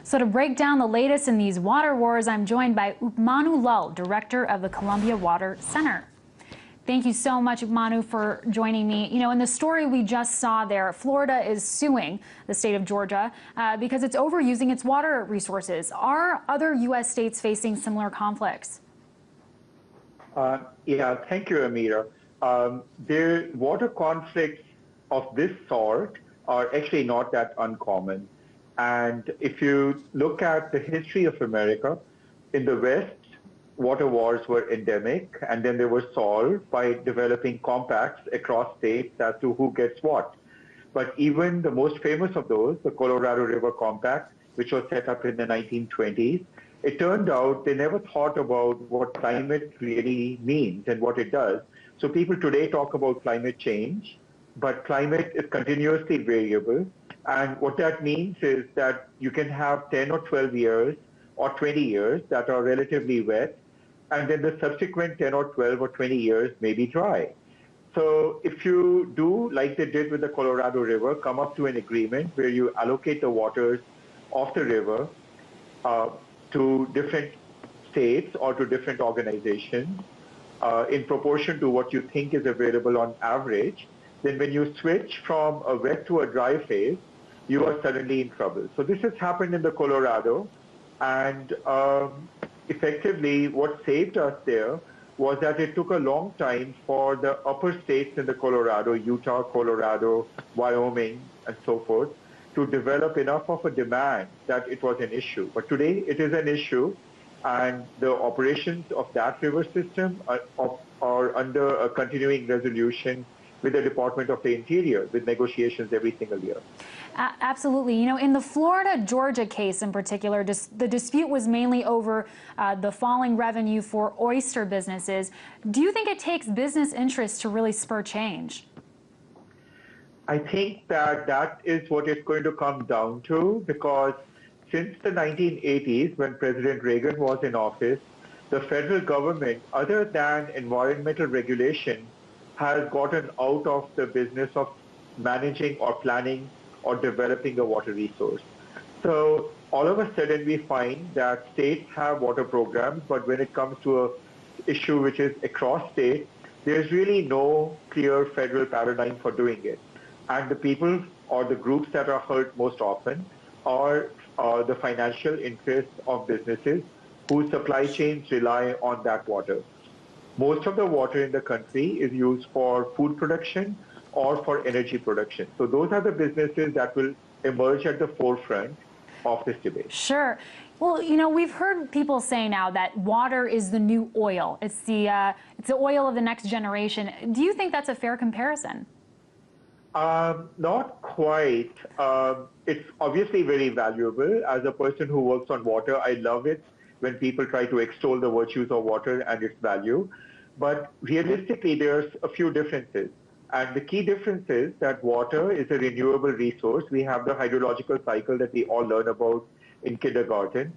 So to break down the latest in these water wars, I'm joined by Upmanu Lal, director of the Columbia Water Center. Thank you so much, Upmanu, for joining me. You know, in the story we just saw there, Florida is suing the state of Georgia because it's overusing its water resources. Are other U.S. states facing similar conflicts? Yeah, thank you, Amira. The water conflicts of this sort are actually not that uncommon. And if you look at the history of America, in the West, water wars were endemic, and then they were solved by developing compacts across states as to who gets what. But even the most famous of those, the Colorado River Compact, which was set up in the 1920s, it turned out they never thought about what climate really means and what it does. So people today talk about climate change, but climate is continuously variable. And what that means is that you can have 10 or 12 years or 20 years that are relatively wet, and then the subsequent 10 or 12 or 20 years may be dry. So if you do, like they did with the Colorado River, come up to an agreement where you allocate the waters of the river to different states or to different organizations in proportion to what you think is available on average, then when you switch from a wet to a dry phase, you are suddenly in trouble. So this has happened in the Colorado, and effectively what saved us there was that it took a long time for the upper states in the Colorado, Utah, Colorado, Wyoming, and so forth, to develop enough of a demand that it was an issue. But today it is an issue, and the operations of that river system are under a continuing resolution with the Department of the Interior, with negotiations every single year. Absolutely. You know, in the Florida-Georgia case in particular, the dispute was mainly over the falling revenue for oyster businesses. Do you think it takes business interests to really spur change? I think that is what it's going to come down to, because since the 1980s, when President Reagan was in office, the federal government, other than environmental regulation, has gotten out of the business of managing or planning or developing a water resource. So all of a sudden we find that states have water programs, but when it comes to an issue which is across state, there's really no clear federal paradigm for doing it. And the people or the groups that are hurt most often are the financial interests of businesses whose supply chains rely on that water. Most of the water in the country is used for food production or for energy production. So those are the businesses that will emerge at the forefront of this debate. Sure. Well, you know, we've heard people say now that water is the new oil. It's the oil of the next generation. Do you think that's a fair comparison? Not quite. It's obviously very valuable. As a person who works on water, I love it when people try to extol the virtues of water and its value. But realistically, there's a few differences. And the key difference is that water is a renewable resource. We have the hydrological cycle that we all learn about in kindergarten.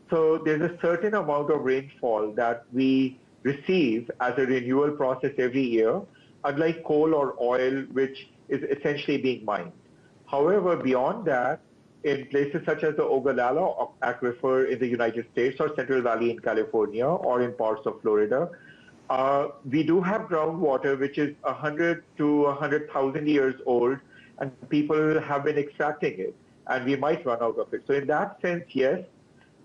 So there's a certain amount of rainfall that we receive as a renewal process every year, unlike coal or oil, which is essentially being mined. However, beyond that, in places such as the Ogallala Aquifer in the United States or Central Valley in California or in parts of Florida, we do have groundwater which is 100 to 100,000 years old, and people have been extracting it, and we might run out of it. So in that sense, yes,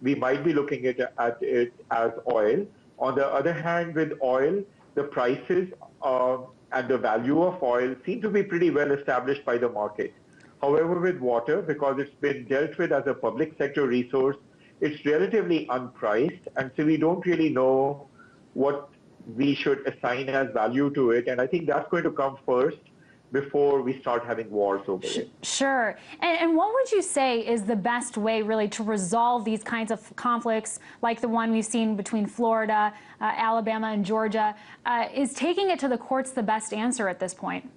we might be looking at it as oil. On the other hand, with oil, the prices and the value of oil seem to be pretty well established by the market. However, with water, because it's been dealt with as a public sector resource, it's relatively unpriced, and so we don't really know what we should assign as value to it. And I think that's going to come first before we start having wars over it. Sure. And what would you say is the best way really to resolve these kinds of conflicts, like the one we've seen between Florida, Alabama, and Georgia? Is taking it to the courts the best answer at this point?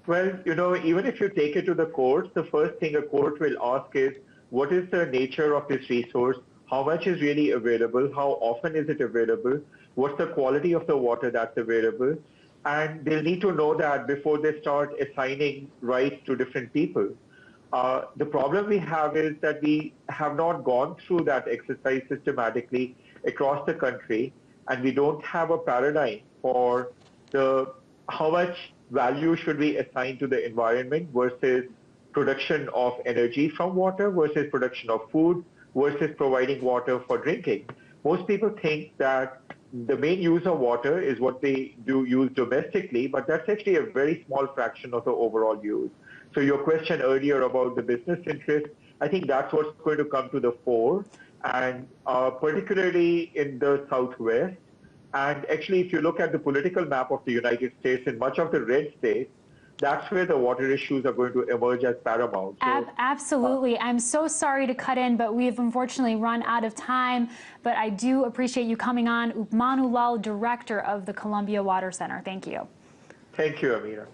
Well, you know, even if you take it to the courts, the first thing a court will ask is, what is the nature of this resource? How much is really available? How often is it available? What's the quality of the water that's available? And they'll need to know that before they start assigning rights to different people. The problem we have is that we have not gone through that exercise systematically across the country, and we don't have a paradigm for how much value should we assign to the environment versus production of energy from water versus production of food versus providing water for drinking. Most people think that the main use of water is what they do use domestically, but that's actually a very small fraction of the overall use. So your question earlier about the business interest, I think that's what's going to come to the fore, and particularly in the Southwest. And actually, if you look at the political map of the United States, in much of the red states, that's where the water issues are going to emerge as paramount. So, Absolutely. I'm so sorry to cut in, but we've unfortunately run out of time. But I do appreciate you coming on. Upmanu Lal, Director of the Columbia Water Center. Thank you. Thank you, Amira.